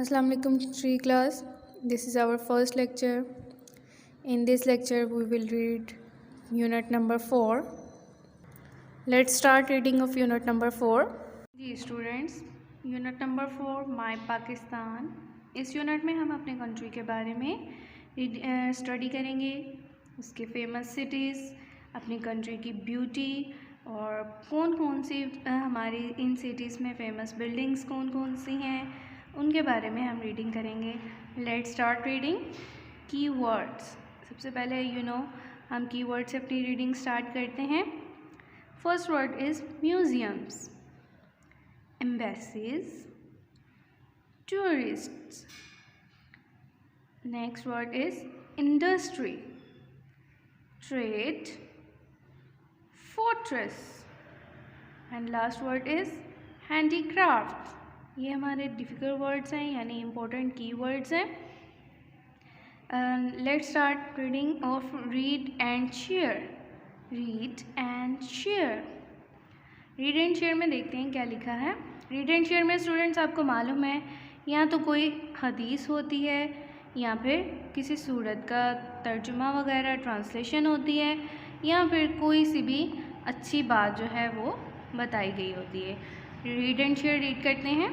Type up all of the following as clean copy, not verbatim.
Assalamu alaikum tree class. This is our first lecture. In this lecture we will read unit number 4. Let's start reading of unit number 4. जी students, unit number 4 my Pakistan. इस यूनिट में हम अपने country के बारे में study करेंगे, उसके फेमस सिटीज़, अपनी कंट्री की ब्यूटी और कौन कौन सी हमारी इन सिटीज़ में फ़ेमस बिल्डिंग्स कौन कौन सी हैं, उनके बारे में हम रीडिंग करेंगे। Let's start reading. कीवर्ड्स। सबसे पहले हम कीवर्ड से अपनी रीडिंग स्टार्ट करते हैं। First word is museums, embassies, tourists. Next word is industry, trade, fortress and last word is handicraft. ये हमारे डिफ़िकल्ट वर्ड्स हैं, यानी इम्पोर्टेंट कीवर्ड्स हैं। Let's start reading of read and share. Read and share. Read and share में देखते हैं क्या लिखा है। रीड एंड शेयर में स्टूडेंट्स आपको मालूम है, या तो कोई हदीस होती है या फिर किसी सूरत का तर्जुमा वगैरह ट्रांसलेशन होती है, या फिर कोई सी भी अच्छी बात जो है वो बताई गई होती है। रीड एंड शेयर रीड करते हैं।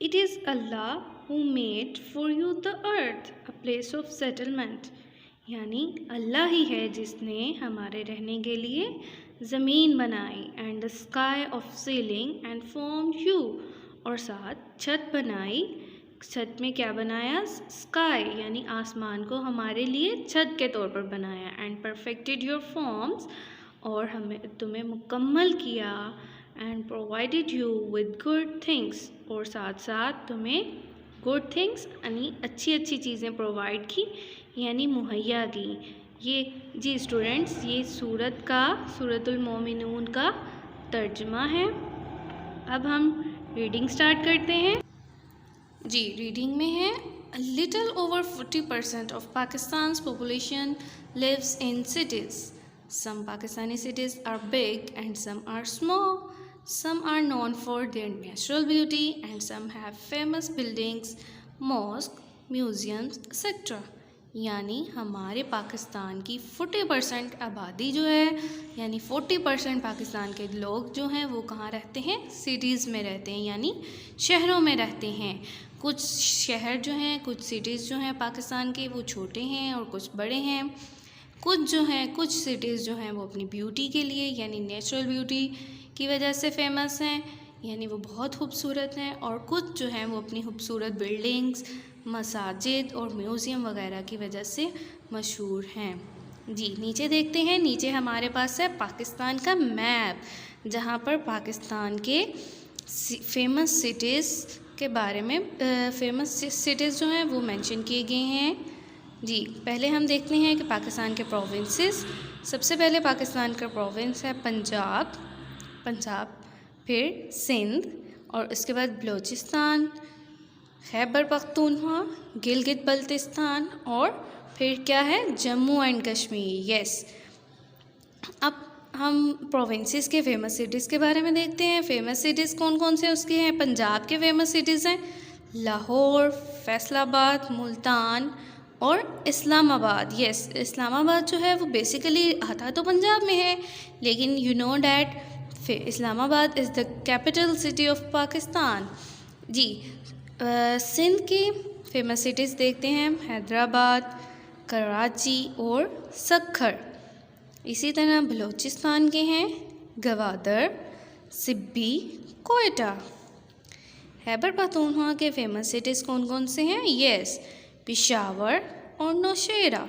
It is Allah who made for you the earth a place of settlement. यानी अल्लाह ही है जिसने हमारे रहने के लिए ज़मीन बनाई, and the sky of ceiling and formed you, और साथ छत बनाई। छत में क्या बनाया? स्काई यानी आसमान को हमारे लिए छत के तौर पर बनाया। एंड परफेक्टेड योर फॉर्म्स, और हमें तुम्हें मुकम्मल किया। And provided you with good things, और साथ साथ तुम्हें गुड थिंग्स यानी अच्छी अच्छी चीज़ें प्रोवाइड की, यानी मुहैया की। ये जी स्टूडेंट्स, ये सूरतुल मोमिनून का तर्जुमा है। अब हम रीडिंग स्टार्ट करते हैं। जी रीडिंग में है, A little over 40% of Pakistan's population lives in cities. Some Pakistani cities are big and some are small. Some are known for their natural beauty and some have famous buildings, mosques, museums, etc. यानी हमारे पाकिस्तान की 40% आबादी जो है, यानी 40% पाकिस्तान के लोग जो हैं वो कहाँ रहते हैं? सिटीज़ में रहते हैं, यानी शहरों में रहते हैं। कुछ शहर जो हैं, कुछ सिटीज़ जो हैं पाकिस्तान के, वो छोटे हैं और कुछ बड़े हैं। कुछ सिटीज़ जो हैं वो अपनी ब्यूटी के लिए, यानी नेचुरल ब्यूटी की वजह से फ़ेमस हैं, यानी वो बहुत खूबसूरत हैं। और कुछ जो हैं वो अपनी खूबसूरत बिल्डिंग्स, मसाजिद और म्यूज़ियम वगैरह की वजह से मशहूर हैं। जी नीचे देखते हैं। नीचे हमारे पास है पाकिस्तान का मैप, जहाँ पर पाकिस्तान के फेमस सिटीज़ के बारे में फेमस सिटीज़ जो हैं वो मेंशन किए गए हैं। जी पहले हम देखते हैं कि पाकिस्तान के प्रोविंसेस। सबसे पहले पाकिस्तान का प्रोविंस है पंजाब, फिर सिंध, और इसके बाद बलूचिस्तान, खैबर पख्तूनख्वा, गिलगित बल्तिस्तान, और फिर क्या है? जम्मू एंड कश्मीर। यस। अब हम प्रोविंसेस के फेमस सिटीज़ के बारे में देखते हैं। फेमस सिटीज़ कौन कौन से उसके हैं? पंजाब के फेमस सिटीज़ हैं लाहौर, फैसलाबाद, मुल्तान और इस्लामाबाद। यस, इस्लामाबाद जो है वो बेसिकली आता तो पंजाब में है, लेकिन you know that Islamabad is the capital city of Pakistan. जी सिंध की फेमस सिटीज़ देखते हैं, हैदराबाद, कराची और सक्खर। इसी तरह बलूचिस्तान के हैं गवादर, सिब्बी, कोयटा। खैबर पख्तूनख्वा के फेमस सिटीज़ कौन कौन से हैं? यस, पेशावर और नौशेरा।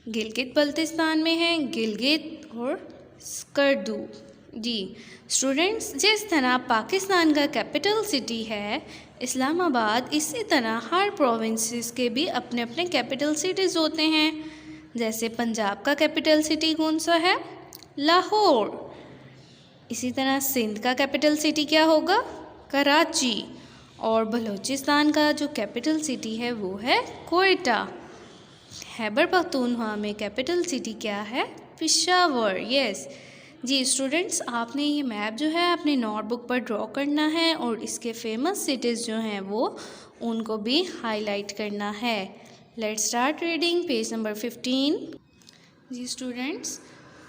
गिलगित बल्तिस्तान में हैं गिलगित और स्कर्दू। जी स्टूडेंट्स, जिस तरह पाकिस्तान का कैपिटल सिटी है इस्लामाबाद, इसी तरह हर प्रोविंसेस के भी अपने अपने कैपिटल सिटीज़ होते हैं। जैसे पंजाब का कैपिटल सिटी कौन सा है? लाहौर। इसी तरह सिंध का कैपिटल सिटी क्या होगा? कराची। और बलूचिस्तान का जो कैपिटल सिटी है वो है कोयटा। खैबर पख्तूनख्वा में कैपिटल सिटी क्या है? पेशावर। यस। जी स्टूडेंट्स, आपने ये मैप जो है अपनी नोटबुक पर ड्रॉ करना है और इसके फेमस सिटीज़ जो हैं वो उनको भी हाईलाइट करना है। Let's start reading page number 15। जी स्टूडेंट्स,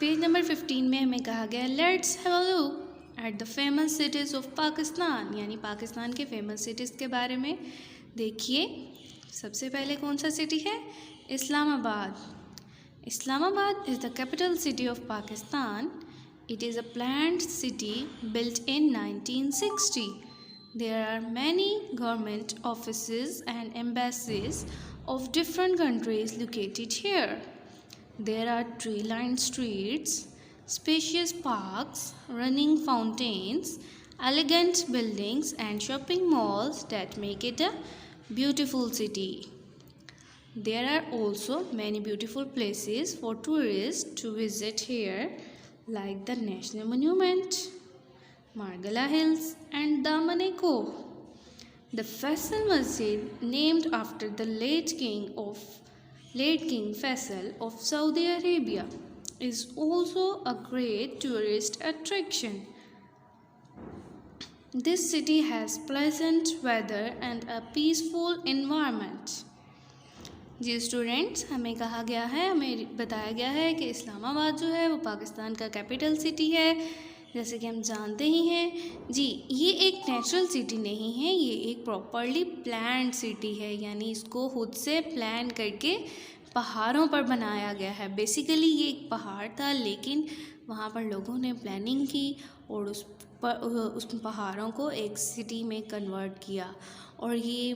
पेज नंबर 15 में हमें कहा गया let's have a look at the famous cities of Pakistan, यानी पाकिस्तान के फेमस सिटीज़ के बारे में देखिए। सबसे पहले कौन सा सिटी है? Islamabad. Islamabad is the capital city of Pakistan. It is a planned city built in 1960. There are many government offices and embassies of different countries located here. There are tree-lined streets, spacious parks, running fountains, elegant buildings and shopping malls that make it a beautiful city. There are also many beautiful places for tourists to visit here, like the National Monument, Margala Hills, and Damaneko. The Faisal Masjid, named after the late King Faisal of Saudi Arabia, is also a great tourist attraction. This city has pleasant weather and a peaceful environment. जी students, हमें कहा गया है, हमें बताया गया है कि इस्लामाबाद जो है वो पाकिस्तान का कैपिटल सिटी है, जैसे कि हम जानते ही हैं। जी, ये एक नेचुरल सिटी नहीं है, ये एक प्रॉपरली प्लान्ड सिटी है, यानी इसको खुद से प्लान करके पहाड़ों पर बनाया गया है। बेसिकली ये एक पहाड़ था, लेकिन वहाँ पर लोगों ने प्लानिंग की और उस पहाड़ों को एक सिटी में कन्वर्ट किया। और ये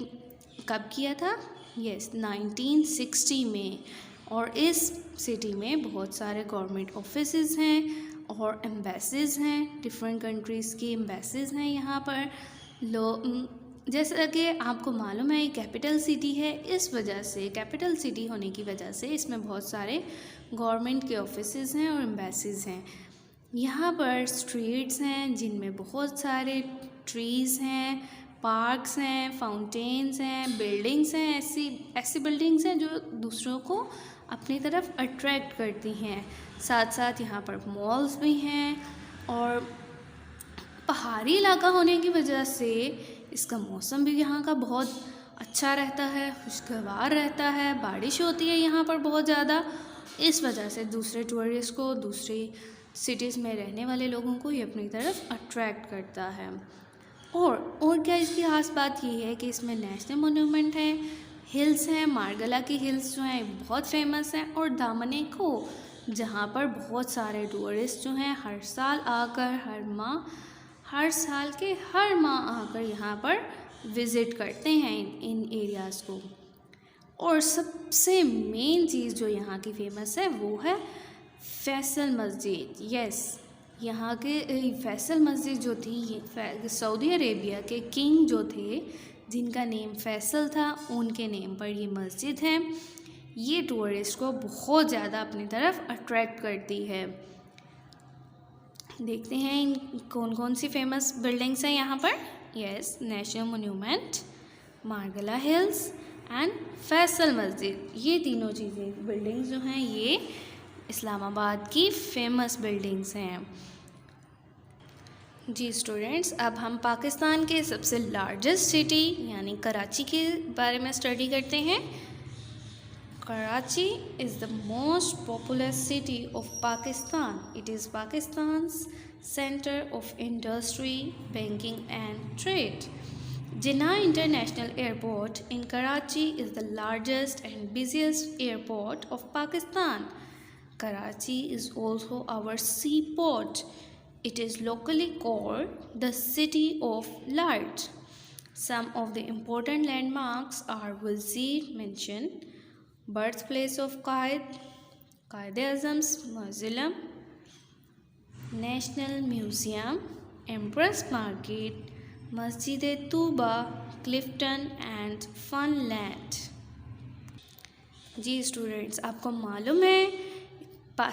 कब किया था? यस, 1960 में। और इस सिटी में बहुत सारे गवर्नमेंट ऑफिसेज हैं और एम्बेसीज हैं, डिफरेंट कंट्रीज़ की एम्बेसीज हैं यहाँ पर। जैसा कि आपको मालूम है ये कैपिटल सिटी है, इस वजह से कैपिटल सिटी होने की वजह से इसमें बहुत सारे गवर्नमेंट के ऑफिसेज हैं और एम्बेसीज हैं। यहाँ पर स्ट्रीट्स हैं जिनमें बहुत सारे ट्रीज़ हैं, पार्क्स हैं, फाउंटेन्स हैं, बिल्डिंग्स हैं, ऐसी बिल्डिंग्स हैं जो दूसरों को अपनी तरफ अट्रैक्ट करती हैं। साथ साथ यहाँ पर मॉल्स भी हैं और पहाड़ी इलाका होने की वजह से इसका मौसम भी यहाँ का बहुत अच्छा रहता है, खुशगवार रहता है, बारिश होती है यहाँ पर बहुत ज़्यादा। इस वजह से दूसरे टूरिस्ट को, दूसरी सिटीज़ में रहने वाले लोगों को ये अपनी तरफ अट्रैक्ट करता है। और क्या इसकी खास बात ये है कि इसमें नेशनल मोन्यूमेंट है, हिल्स हैं, मार्गला की हिल्स जो हैं बहुत फेमस हैं, और दामनेको जहाँ पर बहुत सारे टूरिस्ट जो हैं हर साल आकर हर साल के हर माह आकर यहाँ पर विज़िट करते हैं इन एरियाज़ को। और सबसे मेन चीज़ जो यहाँ की फ़ेमस है वो है फैसल मस्जिद। यस, यहाँ के फैसल मस्जिद जो थी, ये सऊदी अरेबिया के किंग जो थे जिनका नेम फैसल था, उनके नेम पर ये मस्जिद है। ये टूरिस्ट को बहुत ज़्यादा अपनी तरफ अट्रैक्ट करती है। देखते हैं इन कौन कौन सी फेमस बिल्डिंग्स हैं यहाँ पर। Yes, national monument, Margalla hills and Faisal मस्जिद, ये तीनों चीज़ें बिल्डिंग्स जो हैं ये इस्लामाबाद की फेमस बिल्डिंग्स हैं। जी स्टूडेंट्स, अब हम पाकिस्तान के सबसे लार्जेस्ट सिटी यानी कराची के बारे में स्टडी करते हैं। Karachi is the most popular city of Pakistan. It is Pakistan's centre of industry, banking and trade. Jinnah International Airport in Karachi is the largest and busiest airport of Pakistan. Karachi is also our seaport. It is locally called the City of Light. Some of the important landmarks are Wazir Mansion, birthplace of Quaid-e-Azam's Mausoleum, National Museum, Empress Market, Masjid-e-Touba, Clifton and Funland। जी students, आपको मालूम है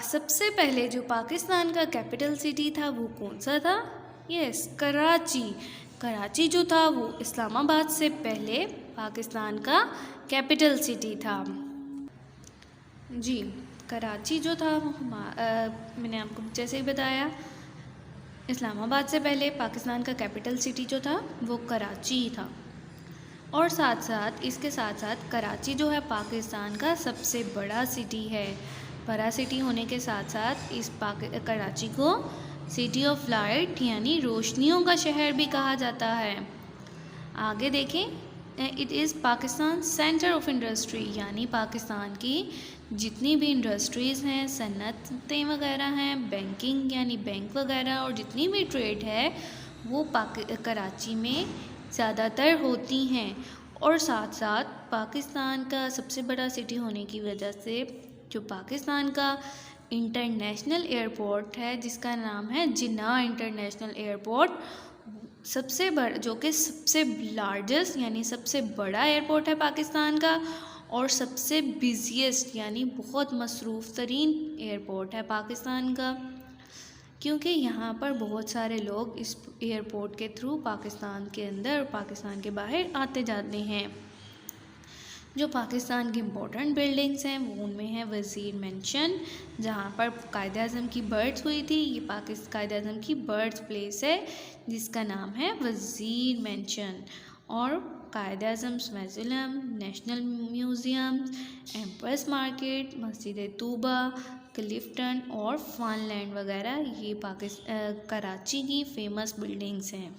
सबसे पहले जो पाकिस्तान का capital city था वो कौन सा था? यस, कराची। कराची जो था वो इस्लामाबाद से पहले पाकिस्तान का कैपिटल सिटी था। जी, कराची जो था मैंने आपको जैसे ही बताया, इस्लामाबाद से पहले पाकिस्तान का कैपिटल सिटी जो था वो कराची ही था। और साथ साथ इसके साथ साथ कराची जो है पाकिस्तान का सबसे बड़ा सिटी है। बड़ा सिटी होने के साथ साथ इस कराची को सिटी ऑफ लाइट यानी रोशनियों का शहर भी कहा जाता है। आगे देखें, it is Pakistan centre of industry, यानी पाकिस्तान की जितनी भी इंडस्ट्रीज़ हैं, सन्नतें वगैरह हैं, बैंकिंग यानी बैंक वगैरह और जितनी भी ट्रेड है वो कराची में ज़्यादातर होती हैं। और साथ साथ पाकिस्तान का सबसे बड़ा सिटी होने की वजह से जो पाकिस्तान का इंटरनेशनल एयरपोर्ट है जिसका नाम है जिन्ना इंटरनेशनल एयरपोर्ट, सबसे बड़ा जो कि सबसे लार्जेस्ट यानी सबसे बड़ा एयरपोर्ट है पाकिस्तान का और सबसे बिज़ीएस्ट यानी बहुत मसरूफ़ तरीन एयरपोर्ट है पाकिस्तान का, क्योंकि यहाँ पर बहुत सारे लोग इस एयरपोर्ट के थ्रू पाकिस्तान के अंदर और पाकिस्तान के बाहर आते जाते हैं। जो पाकिस्तान की इम्पोर्टेंट बिल्डिंग्स हैं वो उनमें है वज़ीर मेंशन, जहाँ पर कायद-ए-आज़म की बर्थ हुई थी। ये कायद-ए-आज़म की बर्थ प्लेस है जिसका नाम है वज़ीर मेंशन। और Quaid-e-Azam's Museum, National Museum, Empress Market, Masjid Tooba, Clifton और फनलैंड वगैरह ये कराची की फ़ेमस बिल्डिंग्स हैं।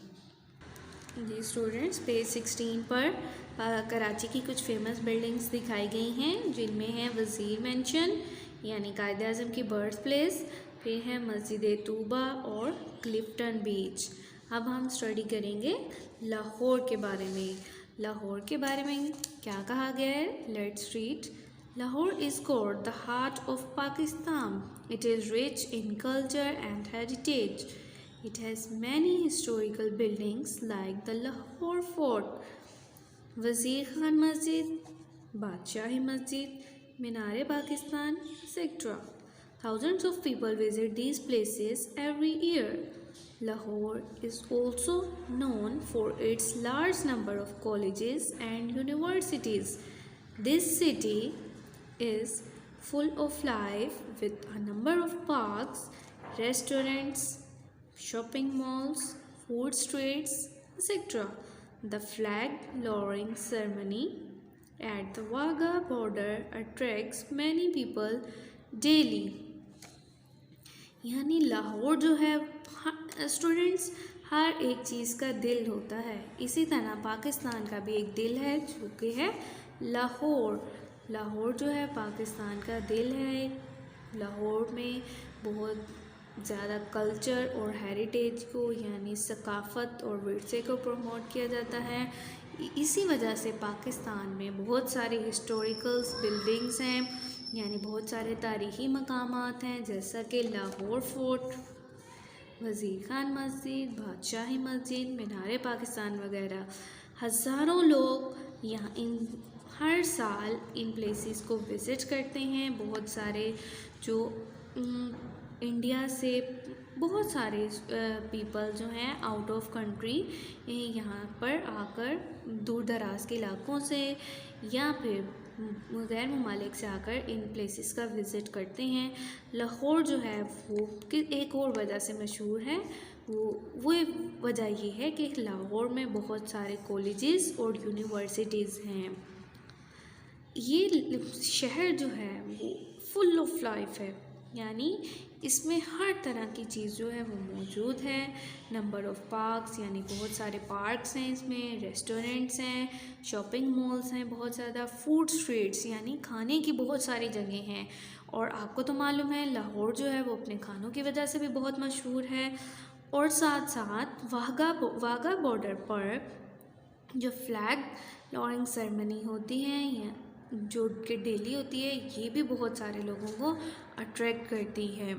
जी स्टूडेंट्स, पेज 16 पर कराची की कुछ फेमस बिल्डिंग्स दिखाई गई हैं जिनमें है वज़ीर मेंशन यानी कायद-ए-आज़म की बर्थ प्लेस, फिर है मस्जिद तूबा और क्लिफ्टन बीच। अब हम स्टडी करेंगे लाहौर के बारे में। लाहौर के बारे में क्या कहा गया है, let's read. Lahore is called the heart of Pakistan. It is rich in culture and heritage. It has many historical buildings like the Lahore Fort, Wazir Khan Masjid, Badshah Masjid, Minar-e-Pakistan, etc. Thousands of people visit these places every year. Lahore is also known for its large number of colleges and universities. This city is full of life with a number of parks, restaurants, shopping malls, food streets, etc. The flag lowering ceremony at the Wagah border attracts many people daily. यानी लाहौर जो है students हर एक चीज़ का दिल होता है, इसी तरह पाकिस्तान का भी एक दिल है जो कि है लाहौर। लाहौर जो है पाकिस्तान का दिल है। लाहौर में बहुत ज़्यादा कल्चर और हेरिटेज को यानी सकाफ़त और विरसे को प्रमोट किया जाता है। इसी वजह से पाकिस्तान में बहुत सारे हिस्टोरिकल्स बिल्डिंग्स हैं यानी बहुत सारे तारीख़ी मकामात हैं, जैसा कि लाहौर फोर्ट, वज़ीर खान मस्जिद, बादशाही मस्जिद, मीनार-ए-पाकिस्तान वगैरह। हज़ारों लोग यहाँ हर साल इन प्लेसेस को विज़िट करते हैं। बहुत सारे जो इंडिया से बहुत सारे पीपल जो हैं आउट ऑफ कंट्री यहाँ पर आकर दूर दराज के इलाकों से या फिर गैर ममालिक से आकर इन प्लेसेस का विज़िट करते हैं। लाहौर जो है वो एक और वजह से मशहूर है, वो वजह ये है कि लाहौर में बहुत सारे कॉलेजेस और यूनिवर्सिटीज़ हैं। ये शहर जो है वो फुल ऑफ लाइफ है, यानी इसमें हर तरह की चीज़ जो है वो मौजूद है। नंबर ऑफ़ पार्क्स यानी बहुत सारे पार्क्स हैं, इसमें रेस्टोरेंट्स हैं, शॉपिंग मॉल्स हैं, बहुत ज़्यादा फूड स्ट्रीट्स यानी खाने की बहुत सारी जगह हैं। और आपको तो मालूम है लाहौर जो है वो अपने खानों की वजह से भी बहुत मशहूर है। और साथ साथ वाघा बॉर्डर पर जो फ्लैग लॉन्चिंग सेरेमनी होती है या जो कि डेली होती है, ये भी बहुत सारे लोगों को अट्रैक्ट करती है।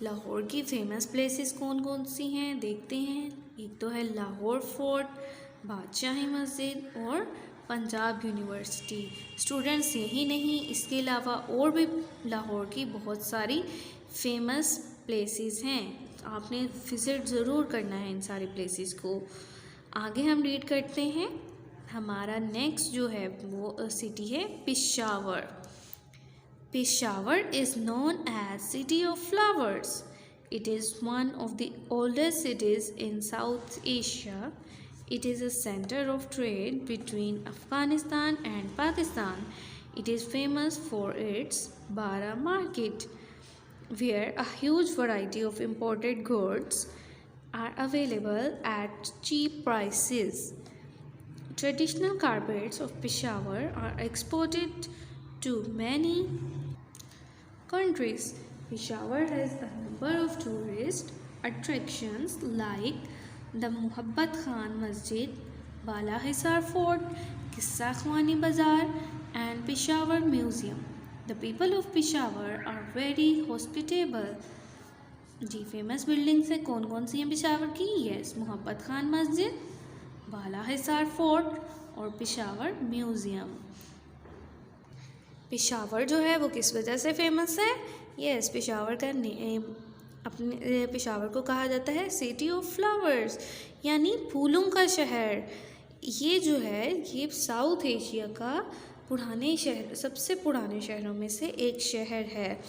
लाहौर की फ़ेमस प्लेसेस कौन कौन सी हैं देखते हैं। एक तो है लाहौर फोर्ट, बादशाही मस्जिद और पंजाब यूनिवर्सिटी। स्टूडेंट्स यही नहीं, इसके अलावा और भी लाहौर की बहुत सारी फेमस प्लेसेस हैं, आपने विज़िट ज़रूर करना है इन सारे प्लेसेस को। आगे हम रीड करते हैं। हमारा नेक्स्ट जो है वो सिटी है Peshawar. Peshawar is known as City of Flowers. It is one of the oldest cities in South Asia. It is a center of trade between Afghanistan and Pakistan. It is famous for its Bara market, where a huge variety of imported goods are available at cheap prices. Traditional carpets of Peshawar are exported to many countries. Peshawar has a number of tourist attractions like the Muhabbat Khan Masjid, Bala Hisar Fort, Qissa Khwani Bazaar, and Peshawar Museum. The people of Peshawar are very hospitable. जी famous buildings है कौन कौन सी हैं पेशावर की? Yes, मुहब्बत खान मस्जिद, बाला Hisar fort और Peshawar museum. Peshawar जो है वो किस वजह से फेमस है? यस, पेशावर का अपने पेशावर को कहा जाता है सिटी ऑफ फ्लावर्स, यानी फूलों का शहर। ये जो है ये साउथ एशिया का पुराने शहर, सबसे पुराने शहरों में से एक शहर है।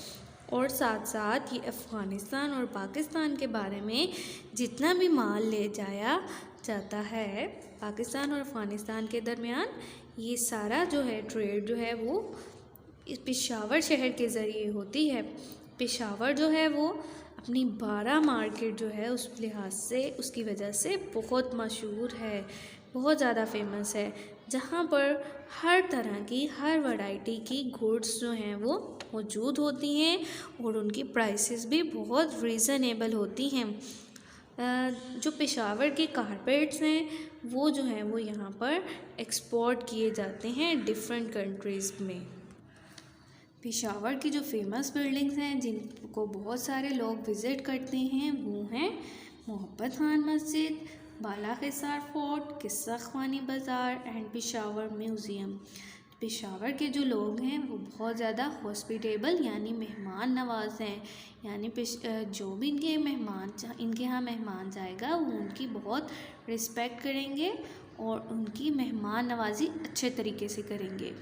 और साथ साथ ये अफ़गानिस्तान और पाकिस्तान के बारे में जितना भी माल ले जाया जाता है पाकिस्तान और अफ़गानिस्तान के दरमियान, ये सारा जो है ट्रेड जो है वो इस पेशावर शहर के ज़रिए होती है। पेशावर जो है वो अपनी बारा मार्केट जो है उस लिहाज से उसकी वजह से बहुत मशहूर है, बहुत ज़्यादा फेमस है, जहाँ पर हर तरह की हर वैरायटी की गुड्स जो हैं वो मौजूद होती हैं और उनकी प्राइसेस भी बहुत रीज़नेबल होती हैं। जो पेशावर के कारपेट्स हैं वो जो हैं वो यहाँ पर एक्सपोर्ट किए जाते हैं डिफरेंट कंट्रीज़ में। पेशावर की जो फेमस बिल्डिंग्स हैं जिनको बहुत सारे लोग विज़िट करते हैं वो हैं मुहब्बत खान मस्जिद, बाला हिसार फोर्ट, किस्सा ख्वानी बाज़ार एंड पेशावर म्यूज़ियम। पेशावर के जो लोग हैं वो बहुत ज़्यादा हॉस्पिटेबल यानी मेहमान नवाज़ हैं, यानी जो भी इनके यहाँ मेहमान जाएगा वो उनकी बहुत रिस्पेक्ट करेंगे और उनकी मेहमान नवाज़ी अच्छे तरीके से करेंगे।